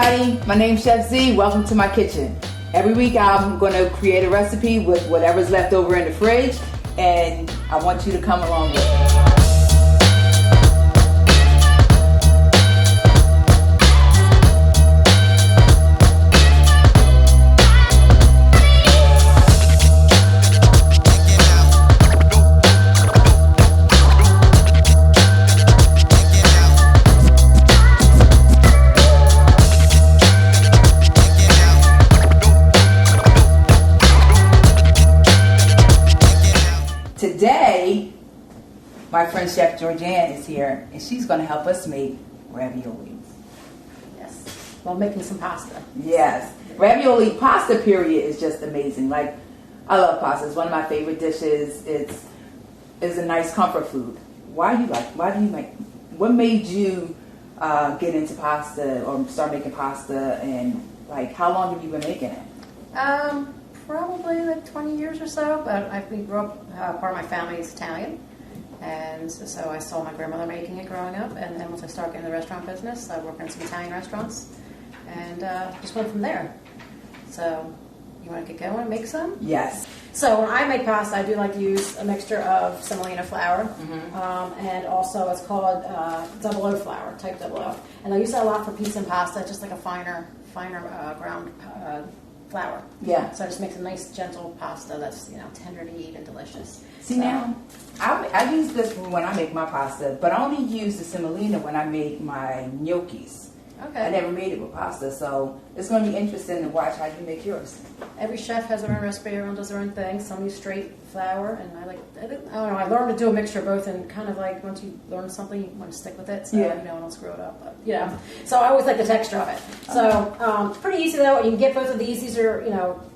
everybody, my name's Chef Zee. Welcome to my kitchen. Every week I'm going to create a recipe with whatever's left over in the fridge, and I want you to come along with me. Today, my friend Chef Georgeann is here, and she's going to help us make ravioli. Yes, while making some pasta. Yes, ravioli pasta period is just amazing. Like, I love pasta. It's one of my favorite dishes. It's a nice comfort food. Why do you make? What made you get into pasta or start making pasta? And like, how long have you been making it? Probably like 20 years or so, but we grew up, part of my family is Italian, and so I saw my grandmother making it growing up, and then once I started getting in the restaurant business, I worked in some Italian restaurants, and just went from there. So, you want to get going and make some? Yes. So when I make pasta, I do like to use a mixture of semolina flour, and also it's called double O flour, type double O, and I use that a lot for pizza and pasta, just like a finer ground flour. Yeah. So it just makes a nice, gentle pasta that's, tender to eat and delicious. See, now, I use this for when I make my pasta, but I only use the semolina when I make my gnocchis. Okay. I never made it with pasta, so it's going to be interesting to watch how you make yours. Every chef has their own recipe, everyone does their own thing. Some use straight flour, and I don't know, I learned to do a mixture of both, and kind of like once you learn something, you want to stick with it, so yeah. and don't screw it up. But, so I always like the texture of it. So it's pretty easy though. You can get both of these. These are,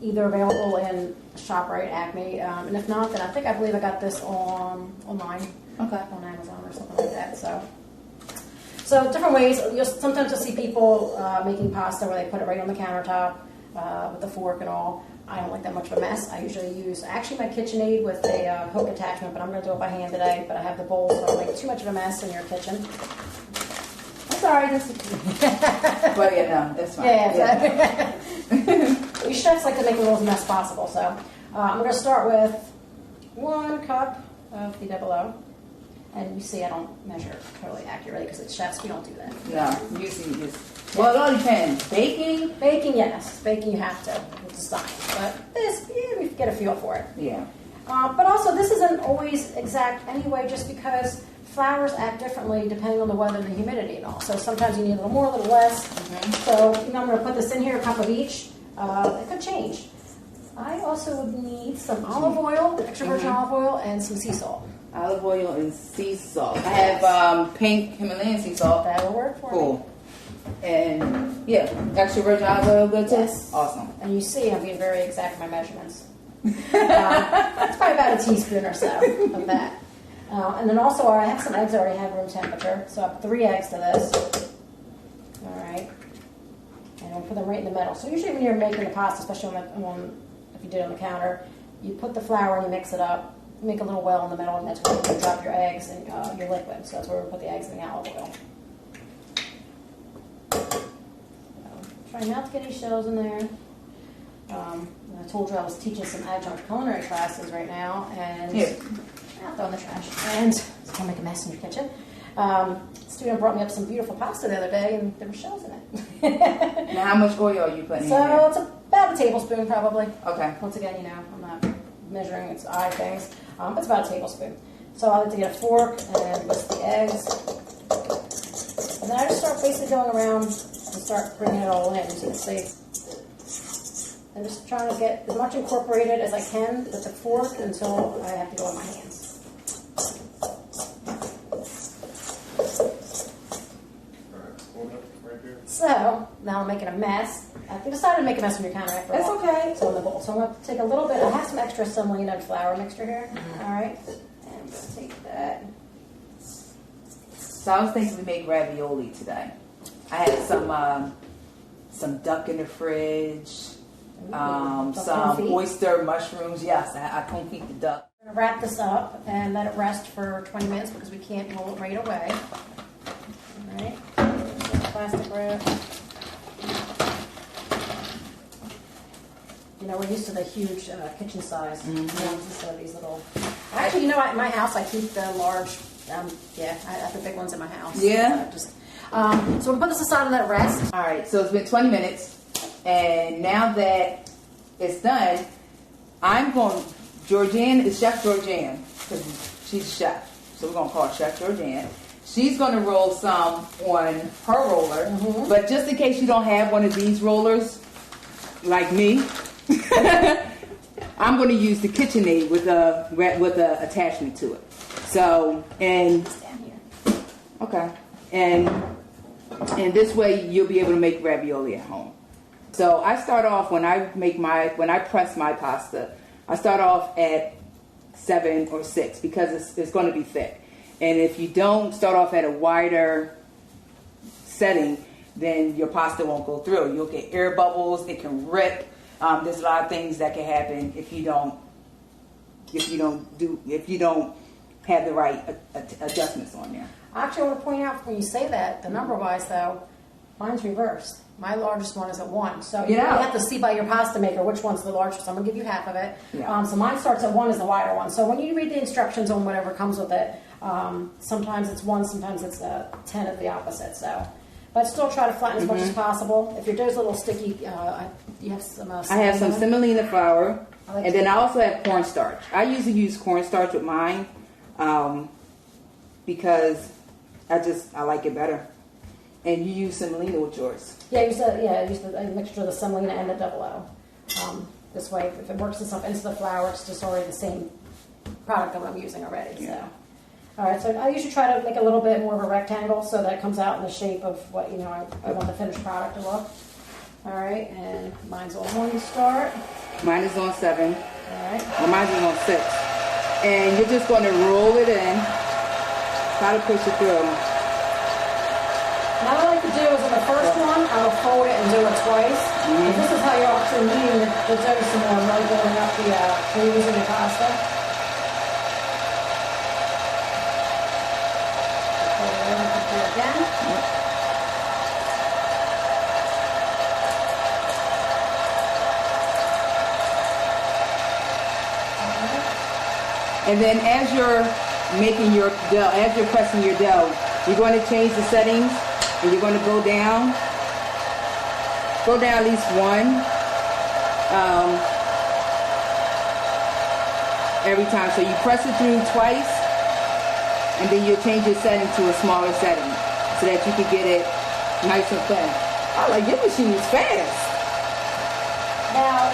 either available in ShopRite, Acme, and if not, then I believe I got this online, on Amazon or something like that. So different ways. Sometimes you'll see people making pasta where they put it right on the countertop with the fork and all. I don't like that much of a mess. I usually use my KitchenAid with a hook attachment, but I'm going to do it by hand today. But I have the bowl, so I don't make too much of a mess in your kitchen. That's all right. But yeah, no, that's fine. Yeah. We chefs like to make the little mess possible. So I'm going to start with 1 cup of the double O. And you see I don't measure totally accurately because it's chefs, we don't do that. No, usually you just, well, it all depends. Baking? Baking, yes. Baking you have to. It's a science. But this, we get a feel for it. Yeah. But also this isn't always exact anyway, just because flours act differently depending on the weather and the humidity and all. So sometimes you need a little more, a little less. So I'm going to put this in here, a cup of each. It could change. I also would need some olive oil, extra virgin olive oil, and some sea salt. Olive oil and sea salt. I have pink Himalayan sea salt. That'll work for me. Cool. And yeah, extra virgin olive oil, good too? Yes. Awesome. And you see I'm being very exact in my measurements. It's probably about a teaspoon or so of that. And then also I have some eggs I already have room temperature. So I put 3 eggs to this. All right. And I'll put them right in the middle. So usually when you're making the pasta, especially if you did it on the counter, you put the flour and you mix it up. Make a little well in the middle, and that's where you drop your eggs and your liquid. So that's where we put the eggs and the olive oil. Try not to get any shells in there. I told you I was teaching some adjunct culinary classes right now, and I'll throw in the trash. And it's gonna make a mess in your kitchen. A student brought me up some beautiful pasta the other day, and there were shells in it. Now, how much oil are you putting in there? So it's about a tablespoon, probably. Okay. Once again, I'm not measuring, it's eye things. It's about a tablespoon. So I like to get a fork and whisk the eggs. And then I just start basically going around and start bringing it all in, as you can see. I'm just trying to get as much incorporated as I can with the fork until I have to go in my hands. So, now I'm making a mess. I decided to make a mess on your counter after all. That's okay. So in the bowl. So I'm going to take a little bit. I have some extra semolina and flour mixture here. All right. And I'm going to take that. So I was thinking we make ravioli today. I had some duck in the fridge, some oyster mushrooms. Yes, I confit the duck. I'm going to wrap this up and let it rest for 20 minutes because we can't roll it right away. All right. Plastic wrap. You know, we're used to the huge kitchen size ones instead of these little. Actually, you know, at my house I keep the large. I have the big ones in my house. Yeah. So we'll put this aside and let it rest. All right. So it's been 20 minutes, and now that it's done, I'm going. Georgeann is Chef Georgeann because she's a chef, so we're gonna call her Chef Georgeann. She's gonna roll some on her roller, but just in case you don't have one of these rollers, like me, I'm gonna use the KitchenAid with a attachment to it. So and okay, and this way you'll be able to make ravioli at home. So I start off when I press my pasta. I start off at 7 or 6 because it's going to be thick. And if you don't start off at a wider setting, then your pasta won't go through. You'll get air bubbles. It can rip. There's a lot of things that can happen if you don't have the right adjustments on there. Actually, I want to point out when you say that, the number-wise though, mine's reversed. My largest one is at 1. So you have to see by your pasta maker which one's the largest. So I'm going to give you half of it. Yeah. So mine starts at 1 is the wider one. So when you read the instructions on whatever comes with it, sometimes it's 1, sometimes it's 10 of the opposite. So, but still try to flatten as much as possible. If your dough's a little sticky, you have some. I have some semolina flour, and then I also have cornstarch. I usually use cornstarch with mine because I like it better. And you use semolina with yours. Yeah, I use the mixture of the semolina and the double O. This way, if it works itself into the flour, it's just already the same product that I'm using already. Yeah. So, all right. So I usually try to make a little bit more of a rectangle so that it comes out in the shape of what I want the finished product to look. All right, and mine's on 1 to start. Mine is on 7. All right. Well, mine's is on 6. And you're just going to roll it in. Try to push it through. What I like to do is on the first one, I will fold it and do it twice. And this is how you're actually kneading the dough some more, really building up the grooves in the pasta. Fold it over and do it again. And then as you're making your dough, as you're pressing your dough, you're going to change the settings. And you're going to go down at least 1 every time. So you press it through twice, and then you'll change your setting to a smaller setting so that you can get it nice and thin. Oh, like your machine is fast. Now,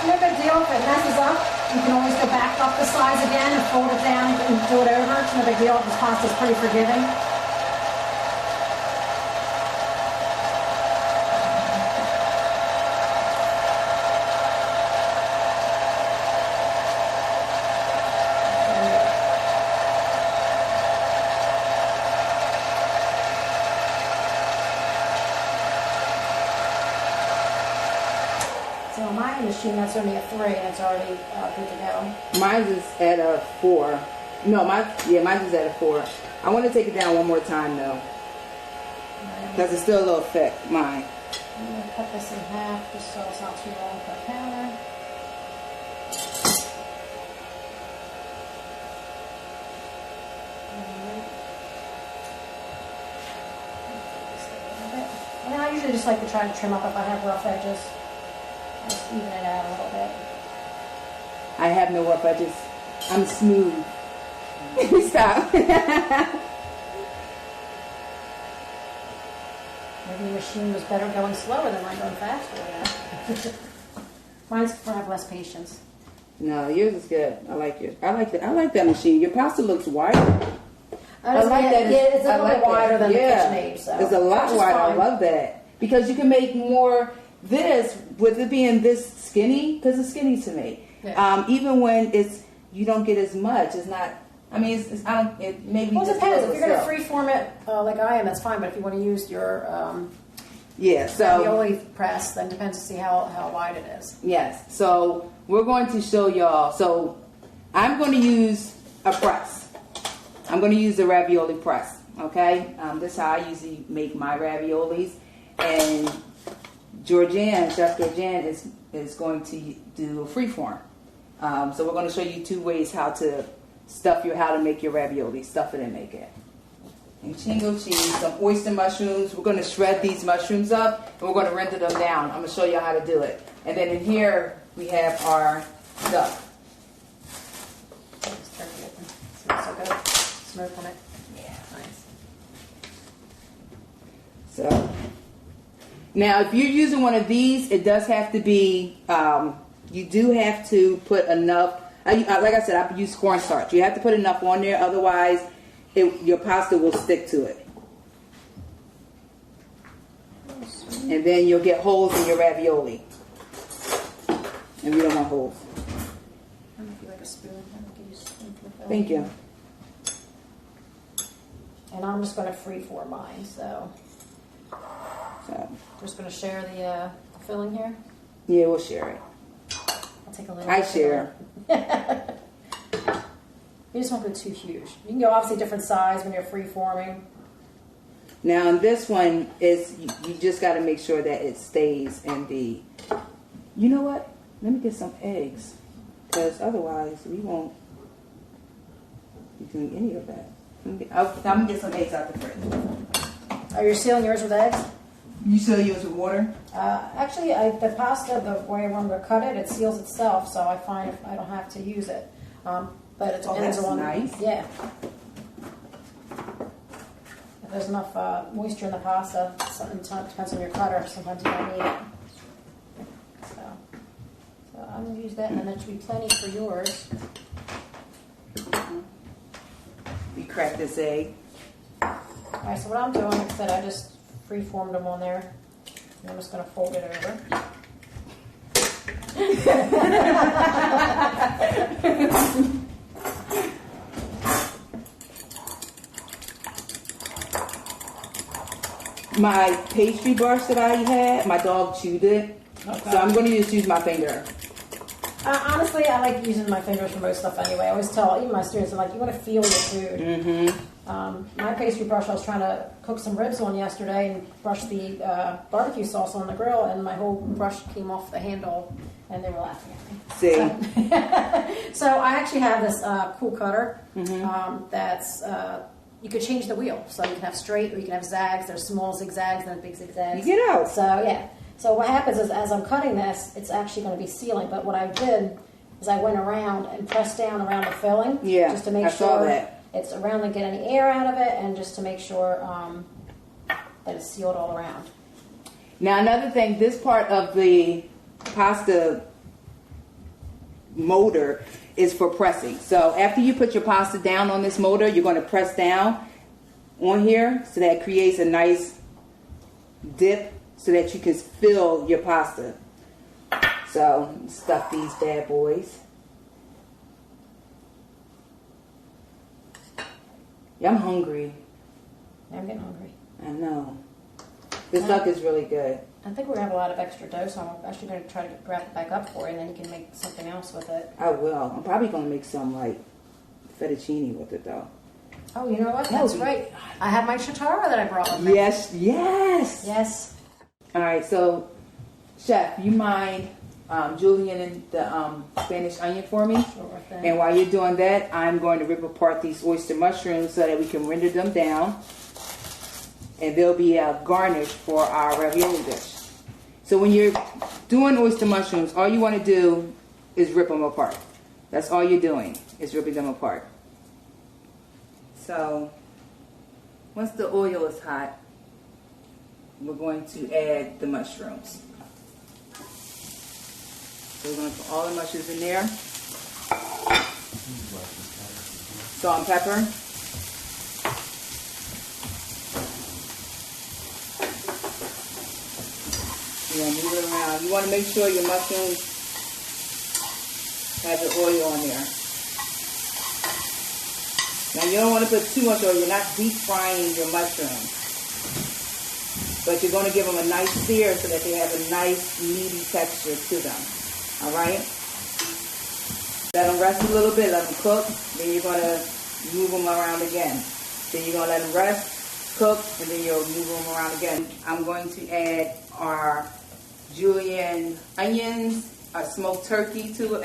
no big deal if it messes up. You can always go back up the sides again and fold it down and do it over. It's no big deal. This pasta is pretty forgiving. Machine that's only a 3 and it's already good to go. Mine is at a 4. No, mine is at a 4. I want to take it down one more time though, because it's still a little thick. Mine. I'm going to cut this in half just so it's not too long for the counter. And I usually just like to try to trim up if I have rough edges. Just even it out a little bit. I have no rough edges. I'm smooth. Stop. Maybe the machine was better going slower than mine going faster. Mine's I have less patience. No, yours is good. I like yours. I like that machine. Your pasta looks wider. I like that. Yeah, it's a little bit wider than the KitchenAid. So it's a lot wider. I love that because you can make more. This, with it being this skinny, because it's skinny to me. Yeah. Even when you don't get as much. It's not. I mean, it maybe. Well, it depends. If you're going to freeform it like I am, that's fine. But if you want to use your ravioli press, then it depends to see how wide it is. Yes. So we're going to show y'all. So I'm going to use a press. I'm going to use the ravioli press. Okay. This is how I usually make my raviolis, and Georgeann, Chef Georgeann, is going to do a freeform. So we're going to show you 2 ways how to make your ravioli. Stuff it and make it. And chingo cheese, some oyster mushrooms. We're going to shred these mushrooms up and we're going to render them down. I'm going to show you how to do it. And then in here we have our duck. Smells so good. Smoke on it. Yeah. Nice. So now if you're using one of these, it does have to be, you do have to put enough, like I said, I use cornstarch. You have to put enough on there, otherwise your pasta will stick to it. And then you'll get holes in your ravioli. And we don't want holes. I don't know if you like a spoon. I can use a spoon for the filling. Thank you. And I'm just going to freeform mine, so just going to share the filling here. Yeah, we'll share it. I'll take a little. I share. You just won't go too huge. You can go obviously different size when you're free-forming. Now in this one, you just got to make sure that it stays in the, you know what? Let me get some eggs, because otherwise we won't be doing any of that. I'm going to get some eggs out the fridge. Are you sealing yours with eggs? You seal yours with water? Actually, the pasta, the way I want to cut it, it seals itself, so I find if I don't have to use it. But it depends that's on. Nice. Yeah. If there's enough moisture in the pasta, sometimes it depends on your cutter. Sometimes you don't need it. So I'm going to use that, and then there should be plenty for yours. We crack this egg. All right, so what I'm doing, like I said, I just free-formed them on there. And I'm just going to fold it over. My pastry brush that I had, my dog chewed it. Okay. So I'm going to just use my finger. Honestly, I like using my fingers for most stuff anyway. I always tell even my students, I'm like, you want to feel your food. Mm-hmm. My pastry brush, I was trying to cook some ribs on yesterday and brush the barbecue sauce on the grill, and my whole brush came off the handle, and they were laughing at me. See? So I actually have this cool cutter that's, you could change the wheel. So you can have straight or you can have zags. There's small zigzags and big zigzags. You get out. So, yeah. So what happens is, as I'm cutting this, it's actually going to be sealing. But what I did is I went around and pressed down around the filling, just to make sure it's around to get any air out of it, and just to make sure that it's sealed all around. Now another thing, this part of the pasta motor is for pressing. So after you put your pasta down on this motor, you're going to press down on here so that it creates a nice dip, so that you can fill your pasta. So, stuff these bad boys. Yeah, I'm hungry. Yeah, I'm getting hungry. I know. This duck is really good. I think we're going to have a lot of extra dough, so I'm actually going to try to wrap it back up for you, and then you can make something else with it. I will. I'm probably going to make some, like, fettuccine with it, though. Oh, you know what? That's right. I have my chitara that I brought with me. Yes, yes. Yes. All right, so, Chef, you mind julienning the Spanish onion for me? Sure thing. And while you're doing that, I'm going to rip apart these oyster mushrooms so that we can render them down. And they'll be a garnish for our ravioli dish. So when you're doing oyster mushrooms, all you want to do is rip them apart. That's all you're doing, is ripping them apart. So once the oil is hot, we're going to add the mushrooms. So we're going to put all the mushrooms in there. Salt and pepper. You're going to move it around. You want to make sure your mushrooms have the oil on there. Now you don't want to put too much oil. You're not deep frying your mushrooms. But you're going to give them a nice sear so that they have a nice meaty texture to them. Alright? Let them rest a little bit. Let them cook. Then you're going to move them around again. Then you're going to let them rest, cook, and then you'll move them around again. I'm going to add our julienne onions, a smoked turkey to it,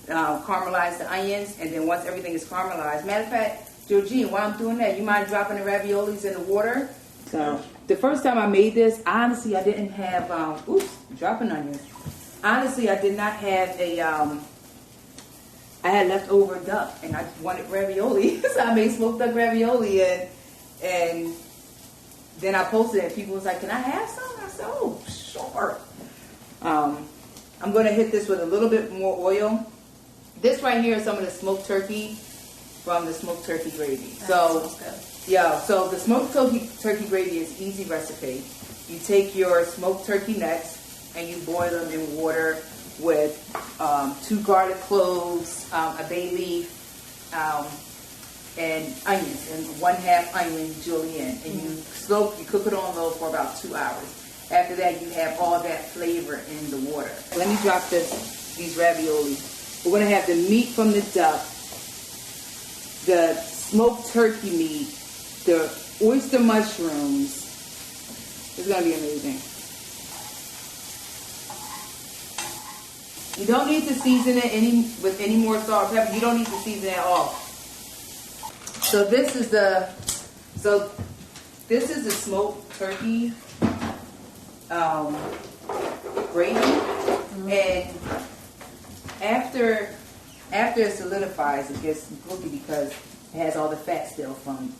caramelize the onions, and then once everything is caramelized, matter of fact, Georgeann, while I'm doing that, you mind dropping the raviolis in the water? So the first time I made this, honestly, I didn't have, dropping onions. Honestly, I did not have I had leftover duck, and I wanted ravioli, so I made smoked duck ravioli, and then I posted it, and people was like, "Can I have some?" I said, "Oh, sure." I'm going to hit this with a little bit more oil. This right here is some of the smoked turkey from the smoked turkey gravy. So the smoked turkey gravy is an easy recipe. You take your smoked turkey necks and you boil them in water with 2 garlic cloves, a bay leaf, and onions, and 1/2 onion julienne, and you cook it on low for about 2 hours. After that, you have all that flavor in the water. Let me drop these ravioli. We're gonna have the meat from the duck, the smoked turkey meat, the oyster mushrooms. It's gonna be amazing. You don't need to season it with any more salt and pepper. You don't need to season it at all. So this is the smoked turkey gravy, and after it solidifies, it gets gooky because it has all the fat still from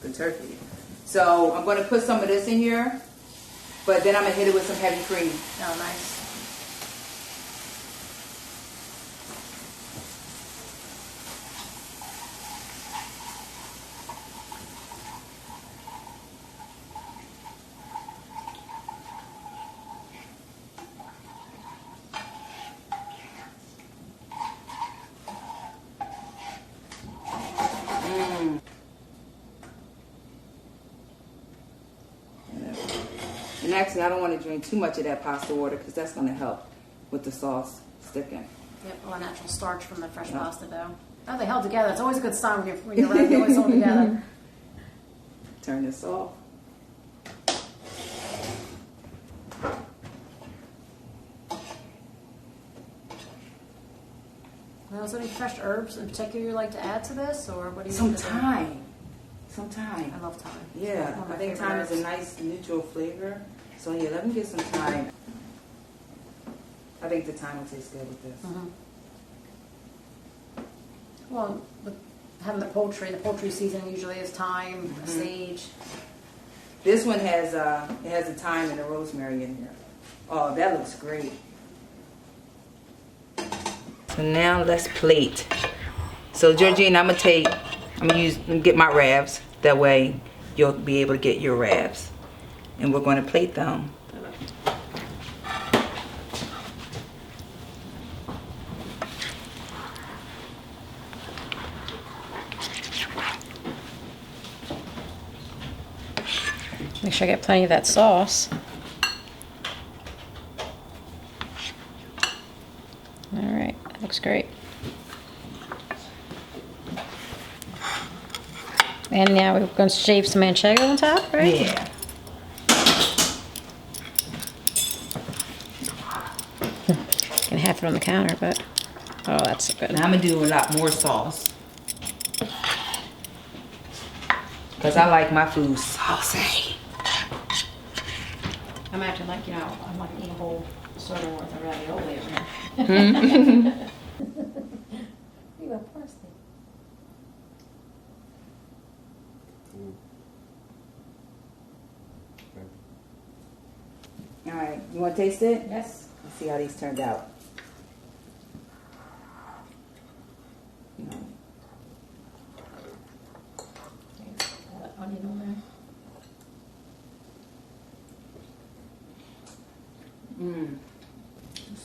the turkey. So I'm going to put some of this in here, but then I'm going to hit it with some heavy cream. Oh, nice. And actually, I don't want to drink too much of that pasta water because that's going to help with the sauce sticking. Yep, a natural starch from the fresh pasta dough. Oh, they held together. It's always a good sign when your raviolis hold together. Turn this off. Now, is there any fresh herbs in particular you like to add to this, or what do you? Some thyme. I love thyme. Yeah, I think thyme is a nice neutral flavor. So yeah, let me get some thyme. I think the thyme will taste good with this. Mm-hmm. Well, with having the poultry seasoning usually is thyme, sage. This one has it has the thyme and the rosemary in here. Oh, that looks great. So now let's plate. So Georgeann, I'm gonna get my ravs. That way you'll be able to get your ravs. And we're going to plate them. Make sure I get plenty of that sauce. All right, that looks great. And now we're going to shave some manchego on top, right? Yeah. Can have it on the counter, but oh, that's good. Now I'm gonna do a lot more sauce because I like my food saucy. I'm actually like, I'm like eating a whole server worth of ravioli over here. You got parsley. All right, you want to taste it? Yes. Let's see how these turned out. Onion on there.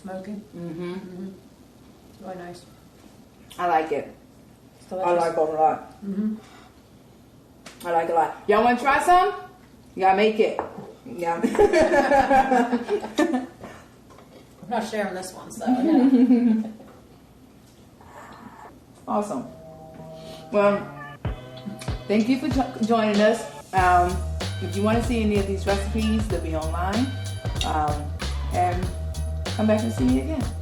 Smoky. Really nice. I like it. It's delicious. I like it a lot. I like it a lot. Y'all want to try some? You gotta make it. Yeah. I'm not sharing this one, so yeah. Awesome. Well, thank you for joining us. If you want to see any of these recipes, they'll be online. And come back and see you again.